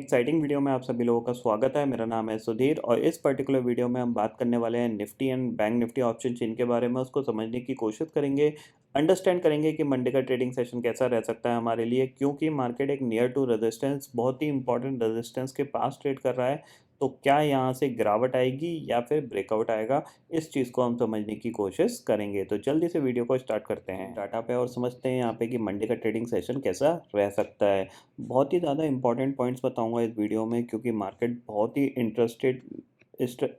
Exciting video में आप सभी लोगों का स्वागत है। मेरा नाम है सुधीर और इस पर्टिकुलर वीडियो में हम बात करने वाले हैं Nifty and bank Nifty option chain के बारे में। उसको समझने की कोशिश करेंगे, अंडरस्टैंड करेंगे कि मंडे का ट्रेडिंग सेशन कैसा रह सकता है हमारे लिए, क्योंकि मार्केट एक नियर टू रेजिस्टेंस, बहुत ही इंपॉर्टेंट रेजिस्टेंस के पास ट्रेड कर रहा है। तो क्या यहाँ से गिरावट आएगी या फिर ब्रेकआउट आएगा, इस चीज़ को हम समझने की कोशिश करेंगे। तो जल्दी से वीडियो को स्टार्ट करते हैं डाटा पे और समझते हैं यहाँ पे कि मंडे का ट्रेडिंग सेशन कैसा रह सकता है। बहुत ही ज़्यादा इंपॉर्टेंट पॉइंट्स बताऊंगा इस वीडियो में, क्योंकि मार्केट बहुत ही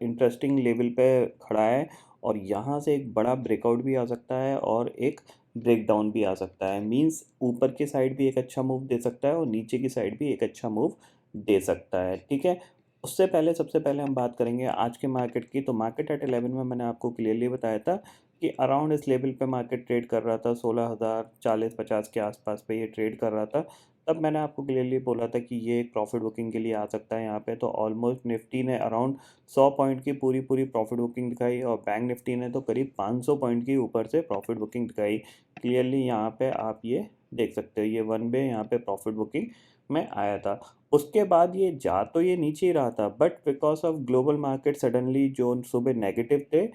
इंटरेस्टिंग लेवल पे खड़ा है और यहाँ से एक बड़ा ब्रेकआउट भी आ सकता है और एक ब्रेकडाउन भी आ सकता है। मींस ऊपर की साइड भी एक अच्छा मूव दे सकता है और नीचे की साइड भी एक अच्छा मूव दे सकता है। ठीक है, उससे पहले सबसे पहले हम बात करेंगे आज के मार्केट की। तो मार्केट एट 11 में मैंने आपको क्लियरली बताया था कि अराउंड इस लेवल पे मार्केट ट्रेड कर रहा था, 16,040-50 के आसपास पे ये ट्रेड कर रहा था। तब मैंने आपको क्लियरली बोला था कि ये एक प्रॉफिट बुकिंग के लिए आ सकता है यहाँ पे। तो ऑलमोस्ट निफ्टी ने अराउंड 100 पॉइंट की पूरी पूरी प्रॉफिट बुकिंग दिखाई और बैंक निफ्टी ने तो करीब 500 पॉइंट की ऊपर से प्रॉफिट बुकिंग दिखाई। क्लियरली यहाँ पे आप ये देख सकते हो, ये वन वे यहाँ पे प्रॉफिट बुकिंग में आया था। उसके बाद ये जा तो ये नीचे ही रहा था, but because of global market suddenly जो सुबह नेगेटिव थे,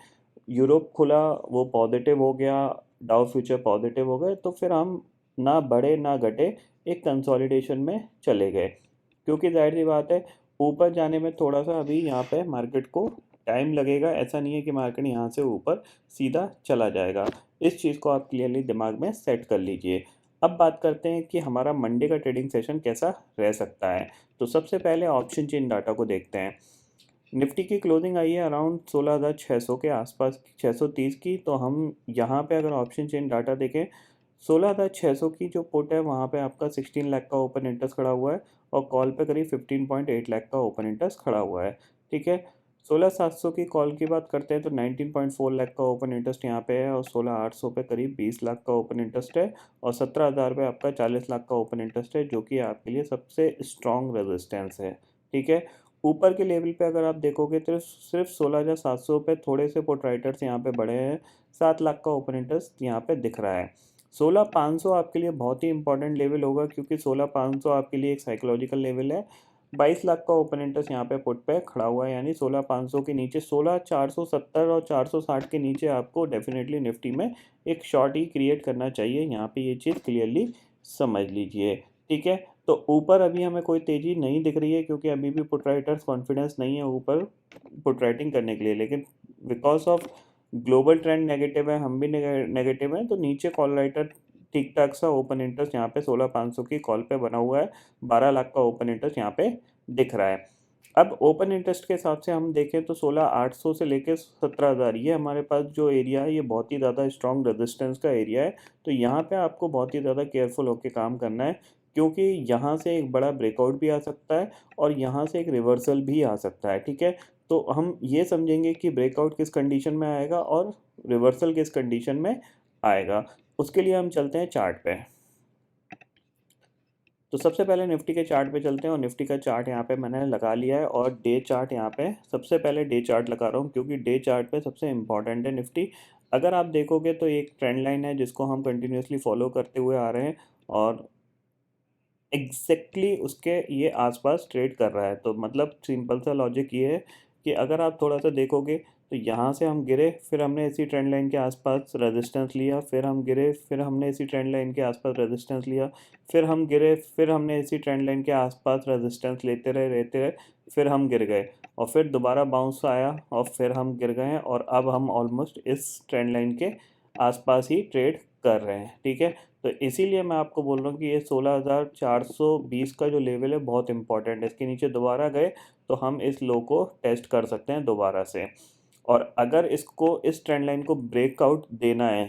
यूरोप खुला वो पॉजिटिव हो गया, डाउ फ्यूचर पॉजिटिव हो गए, तो फिर हम ना बढ़े ना घटे, एक कंसोलिडेशन में चले गए। क्योंकि जाहिर सी बात है ऊपर जाने में थोड़ा सा अभी यहाँ पे मार्केट को टाइम लगेगा। ऐसा नहीं है कि मार्केट यहाँ से ऊपर सीधा चला जाएगा। इस चीज़ को आप क्लियरली दिमाग में सेट कर लीजिए। अब बात करते हैं कि हमारा मंडे का ट्रेडिंग सेशन कैसा रह सकता है। तो सबसे पहले ऑप्शन चेन डाटा को देखते हैं। निफ्टी की क्लोजिंग आई है अराउंड 16,600 के आसपास, 630 की। तो हम यहाँ पे अगर ऑप्शन चेन डाटा देखें, 16,600 की जो पुट है वहाँ पे आपका 16 लाख का ओपन इंटरेस्ट खड़ा हुआ है और कॉल पे करीब 15.8 लाख का ओपन इंटरेस्ट खड़ा हुआ है। ठीक है, 16,700 की कॉल की बात करते हैं तो 19.4 लाख का ओपन इंटरेस्ट यहाँ पे है और 16,800 पे करीब 20 लाख का ओपन इंटरेस्ट है और 17,000 पे आपका 40 लाख का ओपन इंटरेस्ट है, जो कि आपके लिए सबसे स्ट्रॉन्ग रेजिस्टेंस है। ठीक है, ऊपर के लेवल पे अगर आप देखोगे तो सिर्फ 16,700 पे थोड़े से पुट राइटर्स यहाँ पे बढ़े हैं, 7 लाख का ओपन इंटरेस्ट यहाँ पे दिख रहा है। 16,500 आपके लिए बहुत ही इंपॉर्टेंट लेवल होगा, क्योंकि 16,500 आपके लिए एक साइकोलॉजिकल लेवल है। 22 लाख का ओपन इंटरेस्ट यहाँ पे पुट पे खड़ा हुआ है, यानी 16,500 के नीचे 16,470 और 460 के नीचे आपको डेफिनेटली निफ्टी में एक शॉर्ट ही क्रिएट करना चाहिए। यहाँ पे ये चीज़ क्लियरली समझ लीजिए। ठीक है, तो ऊपर अभी हमें कोई तेज़ी नहीं दिख रही है, क्योंकि अभी भी पुट राइटर्स कॉन्फिडेंस नहीं है ऊपर पुट राइटिंग करने के लिए। लेकिन because of global trend negative है, हम भी नेगेटिव हैं, तो नीचे कॉल राइटर ठीक ठाक सा ओपन इंटरेस्ट यहाँ पे 16,500 की कॉल पे बना हुआ है। 12 लाख का ओपन इंटरेस्ट यहाँ पे दिख रहा है। अब ओपन इंटरेस्ट के हिसाब से हम देखें तो 16,800 से लेकर 17,000 ये हमारे पास जो एरिया है, ये बहुत ही ज़्यादा स्ट्रॉन्ग रेजिस्टेंस का एरिया है। तो यहाँ पे आपको बहुत ही ज़्यादा केयरफुल होकर काम करना है, क्योंकि यहाँ से एक बड़ा ब्रेकआउट भी आ सकता है और यहाँ से एक रिवर्सल भी आ सकता है। ठीक है, तो हम ये समझेंगे कि ब्रेकआउट किस कंडीशन में आएगा और रिवर्सल किस कंडीशन में आएगा। उसके लिए हम चलते हैं चार्ट पे। तो सबसे पहले निफ्टी के चार्ट पे चलते हैं और निफ्टी का चार्ट यहाँ पे मैंने लगा लिया है और डे चार्ट यहाँ पे सबसे पहले डे चार्ट लगा रहा हूँ, क्योंकि डे चार्ट पे सबसे इम्पॉर्टेंट है निफ्टी। अगर आप देखोगे तो एक ट्रेंड लाइन है जिसको हम कंटिन्यूसली फॉलो करते हुए आ रहे हैं और उसके ये आसपास ट्रेड कर रहा है। तो मतलब सिंपल सा लॉजिक ये है कि अगर आप थोड़ा सा देखोगे तो यहाँ से हम गिरे, फिर हमने इसी ट्रेंड लाइन के आसपास रेजिस्टेंस लिया, फिर हम गिरे, फिर हमने इसी ट्रेंड लाइन के आसपास रेजिस्टेंस लिया, फिर हम गिरे, फिर हमने इसी ट्रेंड लाइन के आसपास रेजिस्टेंस लेते रहे, फिर हम गिर गए और फिर दोबारा बाउंस आया और फिर हम गिर गए हैं और अब हम ऑलमोस्ट इस ट्रेंड लाइन के आसपास ही ट्रेड कर रहे हैं। ठीक है, तो इसीलिए मैं आपको बोल रहा हूँ कि ये 16,420 का जो लेवल है बहुत इंपॉर्टेंट है। इसके नीचे दोबारा गए तो हम इस लो को टेस्ट कर सकते हैं दोबारा से, और अगर इसको इस ट्रेंड लाइन को ब्रेकआउट देना है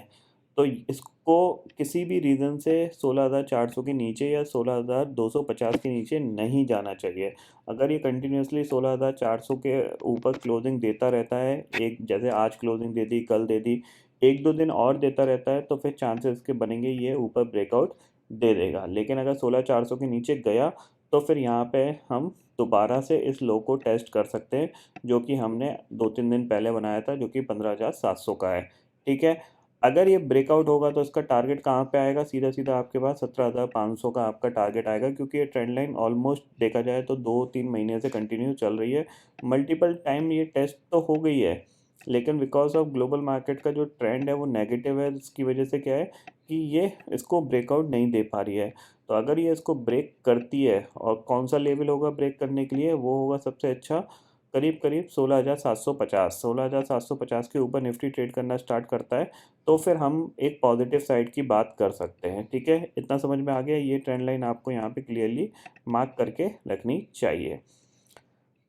तो इसको किसी भी रीज़न से 16,400 के नीचे या 16,250 के नीचे नहीं जाना चाहिए। अगर ये कंटिन्यूसली 16,400 के ऊपर क्लोजिंग देता रहता है, एक जैसे आज क्लोजिंग दे दी, कल दे दी, एक दो दिन और देता रहता है, तो फिर चांसेस के बनेंगे ये ऊपर ब्रेकआउट दे देगा। लेकिन अगर 16,400 के नीचे गया तो फिर यहाँ पे हम दोबारा से इस लो को टेस्ट कर सकते हैं, जो कि हमने 2-3 दिन पहले बनाया था, जो कि 15,700 का है। ठीक है, अगर ये ब्रेकआउट होगा तो इसका टारगेट कहाँ पे आएगा, सीधा सीधा आपके पास 17,500 का आपका टारगेट आएगा, क्योंकि ये ट्रेंड लाइन ऑलमोस्ट देखा जाए तो 2-3 महीने से कंटिन्यू चल रही है। मल्टीपल टाइम ये टेस्ट तो हो गई है, लेकिन बिकॉज ऑफ ग्लोबल मार्केट का जो ट्रेंड है वो नेगेटिव है, इसकी वजह से क्या है कि ये इसको ब्रेकआउट नहीं दे पा रही है। तो अगर ये इसको ब्रेक करती है, और कौन सा लेवल होगा ब्रेक करने के लिए, वो होगा सबसे अच्छा करीब करीब 16,750। 16,750 के ऊपर निफ्टी ट्रेड करना स्टार्ट करता है तो फिर हम एक पॉजिटिव साइड की बात कर सकते हैं। ठीक है, इतना समझ में आ गया। ये ट्रेंड लाइन आपको यहाँ पे क्लियरली मार्क करके रखनी चाहिए।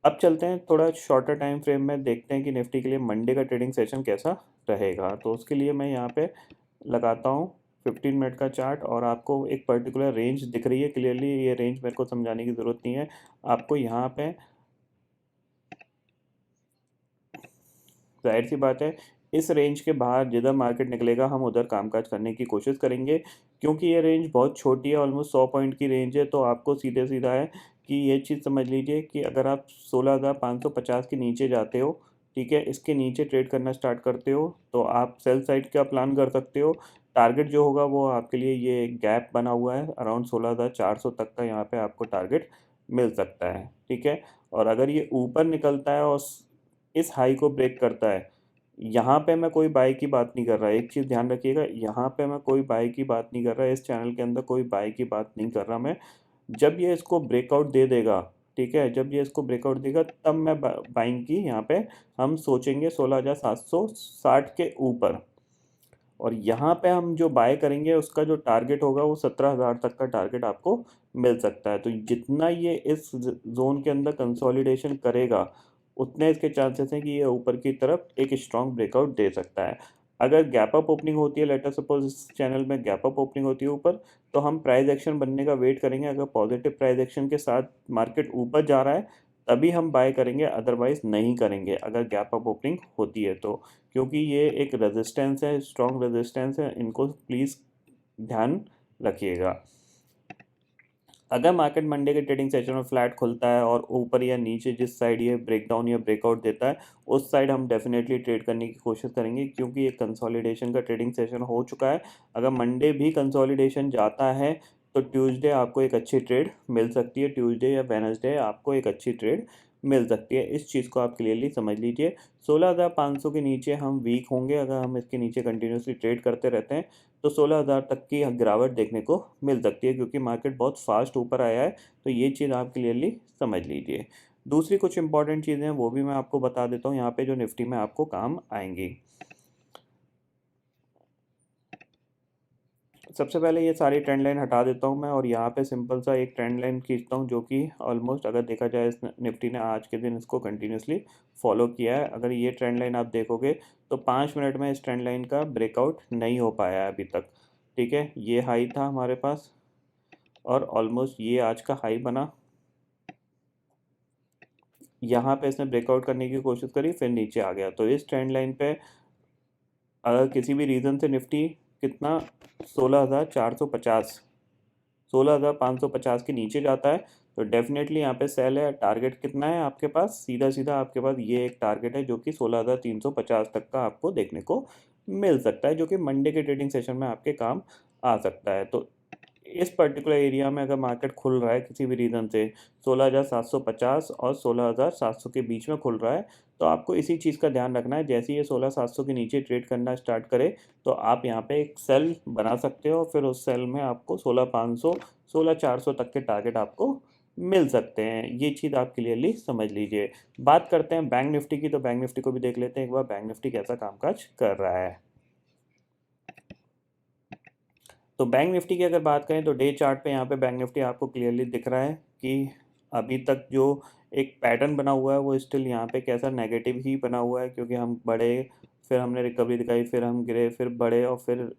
अब चलते हैं थोड़ा शॉर्टर टाइम फ्रेम में, देखते हैं कि निफ्टी के लिए मंडे का ट्रेडिंग सेशन कैसा रहेगा। तो उसके लिए मैं यहाँ पे लगाता हूँ 15 मिनट का चार्ट, और आपको एक पर्टिकुलर रेंज दिख रही है क्लियरली। ये रेंज मेरे को समझाने की ज़रूरत नहीं है आपको। यहाँ पे जाहिर सी बात है इस रेंज के बाहर जिधर मार्केट निकलेगा हम उधर कामकाज करने की कोशिश करेंगे, क्योंकि ये रेंज बहुत छोटी है, ऑलमोस्ट 100 पॉइंट की रेंज है। तो आपको सीधे सीधा है कि ये चीज़ समझ लीजिए कि अगर आप 16,550 के नीचे जाते हो, ठीक है, इसके नीचे ट्रेड करना स्टार्ट करते हो, तो आप सेल साइड का प्लान कर सकते हो। टारगेट जो होगा वो आपके लिए ये गैप बना हुआ है अराउंड 16,400 तक का, यहाँ पे आपको टारगेट मिल सकता है। ठीक है, और अगर ये ऊपर निकलता है और इस हाई को ब्रेक करता है, यहाँ पे मैं कोई बाई की बात नहीं कर रहा, एक चीज़ ध्यान रखिएगा, यहाँ पे मैं कोई बाई की बात नहीं कर रहा, इस चैनल के अंदर कोई बाई की बात नहीं कर रहा मैं। जब ये इसको ब्रेकआउट दे देगा, ठीक है, जब ये इसको ब्रेकआउट देगा तब मैं बाइंग की यहाँ पे हम सोचेंगे 16,760 के ऊपर। और यहाँ पे हम जो बाय करेंगे उसका जो टारगेट होगा वो 17,000 तक का टारगेट आपको मिल सकता है। तो जितना ये इस जोन के अंदर कंसोलिडेशन करेगा उतने इसके चांसेस हैं कि ये ऊपर की तरफ एक स्ट्रॉन्ग ब्रेकआउट दे सकता है। अगर गैप अप ओपनिंग होती है, लेट अस सपोज इस चैनल में गैप अप ओपनिंग होती है ऊपर, तो हम प्राइस एक्शन बनने का वेट करेंगे। अगर पॉजिटिव प्राइस एक्शन के साथ मार्केट ऊपर जा रहा है तभी हम बाय करेंगे, अदरवाइज नहीं करेंगे अगर गैप अप ओपनिंग होती है तो, क्योंकि ये एक रेजिस्टेंस है, स्ट्रॉन्ग रेजिस्टेंस है, इनको प्लीज़ ध्यान रखिएगा। अगर मार्केट मंडे के ट्रेडिंग सेशन में फ्लैट खुलता है और ऊपर या नीचे जिस साइड ये ब्रेकडाउन या ब्रेकआउट देता है उस साइड हम डेफिनेटली ट्रेड करने की कोशिश करेंगे, क्योंकि ये कंसोलिडेशन का ट्रेडिंग सेशन हो चुका है। अगर मंडे भी कंसोलिडेशन जाता है तो ट्यूसडे आपको एक अच्छी ट्रेड मिल सकती है, ट्यूसडे या वेडनेसडे आपको एक अच्छी ट्रेड मिल सकती है। इस चीज़ को आप क्लियरली समझ लीजिए। 16,500 के नीचे हम वीक होंगे, अगर हम इसके नीचे कंटिन्यूसली ट्रेड करते रहते हैं तो 16,000 तक की गिरावट देखने को मिल सकती है, क्योंकि मार्केट बहुत फास्ट ऊपर आया है। तो ये चीज़ आप क्लियरली समझ लीजिए। दूसरी कुछ इंपॉर्टेंट चीज़ें हैं वो भी मैं आपको बता देता हूँ यहाँ पे, जो निफ्टी में आपको काम आएंगी। सबसे पहले ये सारी ट्रेंड लाइन हटा देता हूँ मैं, और यहाँ पे सिंपल सा एक ट्रेंड लाइन खींचता हूँ, जो कि ऑलमोस्ट अगर देखा जाए इस निफ्टी ने आज के दिन इसको कंटिन्यूसली फॉलो किया है। अगर ये ट्रेंड लाइन आप देखोगे तो 5 मिनट में इस ट्रेंड लाइन का ब्रेकआउट नहीं हो पाया है अभी तक। ठीक है, ये हाई था हमारे पास और ऑलमोस्ट ये आज का हाई बना। यहाँ पे इसने ब्रेकआउट करने की कोशिश करी, फिर नीचे आ गया। तो इस ट्रेंड लाइन पे अगर किसी भी रीज़न से निफ्टी कितना 16,450 16,550 के नीचे जाता है तो डेफिनेटली यहाँ पे सेल है। टारगेट कितना है आपके पास, सीधा सीधा आपके पास ये एक टारगेट है जो कि 16,350 तक का आपको देखने को मिल सकता है, जो कि मंडे के ट्रेडिंग सेशन में आपके काम आ सकता है। तो इस पर्टिकुलर एरिया में अगर मार्केट खुल रहा है किसी भी रीज़न से 16,750 और 16,700 के बीच में खुल रहा है, तो आपको इसी चीज़ का ध्यान रखना है। जैसे ही ये 16,700 के नीचे ट्रेड करना स्टार्ट करे तो आप यहाँ पे एक सेल बना सकते हो, फिर उस सेल में आपको 16,500 16,400 तक के टारगेट आपको मिल सकते हैं। ये चीज़ आप क्लियरली समझ लीजिए। बात करते हैं बैंक निफ्टी की, तो बैंक निफ्टी को भी देख लेते हैं एक बार, बैंक निफ्टी कैसा कामकाज कर रहा है। तो बैंक निफ्टी की अगर बात करें तो डे चार्ट पे यहाँ पे बैंक निफ्टी आपको क्लियरली दिख रहा है कि अभी तक जो एक पैटर्न बना हुआ है वो स्टिल यहाँ पे कैसा नेगेटिव ही बना हुआ है, क्योंकि हम बढ़े, फिर हमने रिकवरी दिखाई, फिर हम गिरे, फिर बढ़े और फिर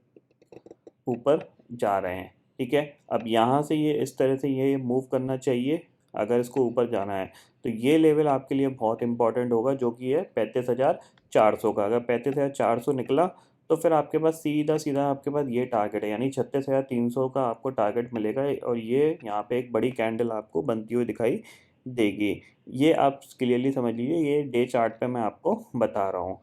ऊपर जा रहे हैं। ठीक है, अब यहाँ से ये इस तरह से ये मूव करना चाहिए अगर इसको ऊपर जाना है। तो ये लेवल आपके लिए बहुत इंपॉर्टेंट होगा, जो कि है 35,400 का। अगर 35,400 निकला तो फिर आपके पास सीधा सीधा आपके पास ये टारगेट है, यानी 36,300 का आपको टारगेट मिलेगा। और ये यहाँ पे एक बड़ी कैंडल आपको बनती हुई दिखाई देगी। ये आप क्लियरली समझ लीजिए, ये डे चार्ट पे मैं आपको बता रहा हूँ।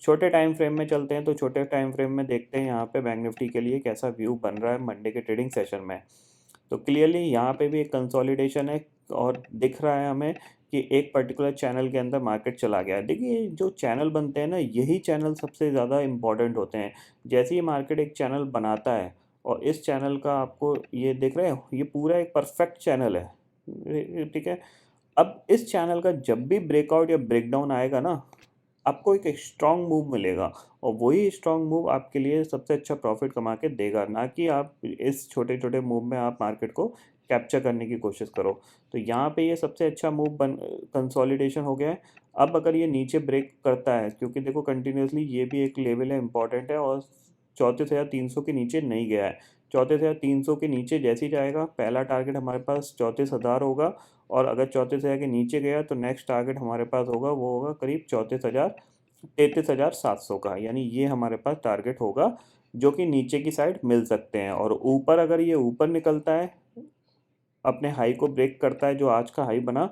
छोटे टाइम फ्रेम में चलते हैं, तो छोटे टाइम फ्रेम में देखते हैं यहाँ पे बैंक निफ्टी के लिए कैसा व्यू बन रहा है मंडे के ट्रेडिंग सेशन में। तो क्लियरली यहाँ पे भी एक कंसोलिडेशन है और दिख रहा है हमें कि एक पर्टिकुलर चैनल के अंदर मार्केट चला गया है। देखिए जो चैनल बनते हैं ना, यही चैनल सबसे ज़्यादा इम्पॉर्टेंट होते हैं। जैसे ही मार्केट एक चैनल बनाता है और इस चैनल का आपको ये देख रहे हैं, ये पूरा एक परफेक्ट चैनल है, ठीक है। अब इस चैनल का जब भी ब्रेकआउट या ब्रेकडाउन आएगा ना, आपको एक स्ट्रॉन्ग मूव मिलेगा और वही स्ट्रॉन्ग मूव आपके लिए सबसे अच्छा प्रॉफिट कमा के देगा, ना कि आप इस छोटे छोटे मूव में आप मार्केट को कैप्चर करने की कोशिश करो। तो यहाँ पे ये सबसे अच्छा मूव बन कंसोलिडेशन हो गया है। अब अगर ये नीचे ब्रेक करता है, क्योंकि देखो कंटिन्यूसली ये भी एक लेवल है, इंपॉर्टेंट है, और 34,300 के नीचे नहीं गया है। 34,300 के नीचे जैसे ही जाएगा, पहला टारगेट हमारे पास 34,000 होगा, और अगर 34,000 के नीचे गया तो नेक्स्ट टारगेट हमारे पास होगा, वो होगा करीब 33,700 का। यानी ये हमारे पास टारगेट होगा जो कि नीचे की साइड मिल सकते हैं। और ऊपर अगर ये ऊपर निकलता है, अपने हाई को ब्रेक करता है जो आज का हाई बना,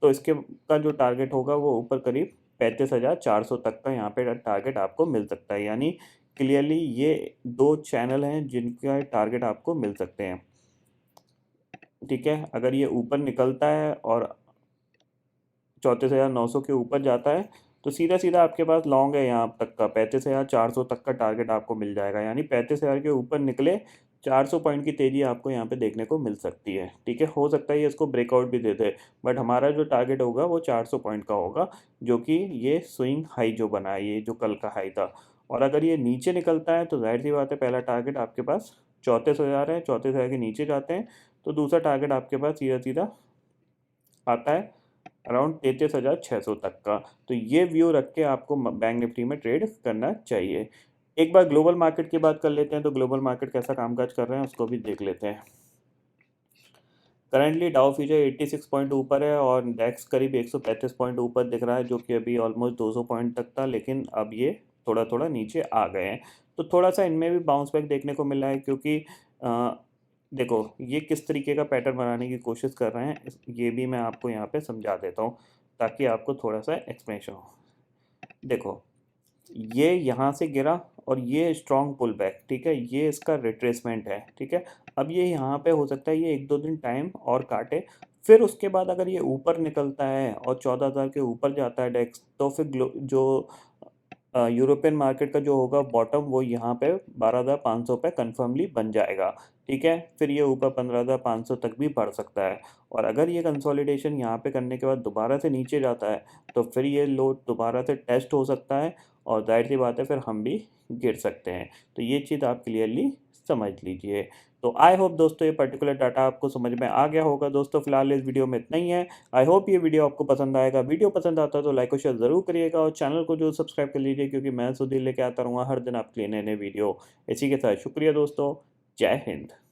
तो इसके का जो टारगेट होगा वो ऊपर करीब 35,400 तक का यहाँ पे टारगेट आपको मिल सकता है। यानी क्लियरली ये दो चैनल हैं जिनका टारगेट आपको मिल सकते हैं, ठीक है। अगर ये ऊपर निकलता है और 34,900 के ऊपर जाता है, तो सीधा सीधा आपके पास लॉन्ग है यहाँ तक का, 35,400 तक का टारगेट आपको मिल जाएगा। यानी 35,000 के ऊपर निकले, 400 पॉइंट की तेज़ी आपको यहाँ पे देखने को मिल सकती है, ठीक है। हो सकता है ये इसको ब्रेकआउट भी दे दे, बट हमारा जो टारगेट होगा वो 400 पॉइंट का होगा, जो कि ये स्विंग हाई जो बना है, ये जो कल का हाई था। और अगर ये नीचे निकलता है तो जाहिर सी बात है, पहला टारगेट आपके पास 34,000 है, 34,000 के नीचे जाते हैं तो दूसरा टारगेट आपके पास सीधा सीधा आता है अराउंड 33,600 तक का। तो ये व्यू रख के आपको बैंक निफ्टी में ट्रेड करना चाहिए। एक बार ग्लोबल मार्केट की बात कर लेते हैं, तो ग्लोबल मार्केट कैसा कामकाज कर रहे हैं उसको भी देख लेते हैं। करंटली डाउ फ्यूचर 86 पॉइंट ऊपर है और डेक्स करीब 135 पॉइंट ऊपर दिख रहा है, जो कि अभी ऑलमोस्ट 200 पॉइंट तक था, लेकिन अब ये थोड़ा थोड़ा नीचे आ गए हैं। तो थोड़ा सा इनमें भी बाउंस बैक देखने को मिला है, क्योंकि देखो ये किस तरीके का पैटर्न बनाने की कोशिश कर रहे हैं, ये भी मैं आपको यहाँ पे समझा देता हूँ ताकि आपको थोड़ा सा एक्सप्लेनेशन हो। देखो ये यहाँ से गिरा और ये स्ट्रॉन्ग पुल बैक, ठीक है, ये इसका रिट्रेसमेंट है, ठीक है। अब ये यहाँ पे हो सकता है ये 1-2 दिन टाइम और काटे, फिर उसके बाद अगर ये ऊपर निकलता है और 14,000 के ऊपर जाता है डेक्स, तो फिर जो यूरोपियन मार्केट का जो होगा बॉटम, वो यहाँ पे 12,500 पे कन्फर्मली बन जाएगा, ठीक है। फिर ये ऊपर 15,500 तक भी बढ़ सकता है, और अगर ये कंसोलिडेशन यहाँ पे करने के बाद दोबारा से नीचे जाता है, तो फिर ये लो दोबारा से टेस्ट हो सकता है, और जाहिर सी बात है फिर हम भी गिर सकते हैं। तो ये चीज़ आप क्लियरली समझ लीजिए। तो आई होप दोस्तों ये पर्टिकुलर डाटा आपको समझ में आ गया होगा। दोस्तों फिलहाल इस वीडियो में इतना ही है। आई होप ये वीडियो आपको पसंद आएगा। वीडियो पसंद आता है तो लाइक और शेयर ज़रूर करिएगा, और चैनल को जो सब्सक्राइब कर लीजिए, क्योंकि मैं सुधीर लेके आता रहूँगा हर दिन आपके लिए नए नए वीडियो। इसी के साथ शुक्रिया दोस्तों, जय हिंद।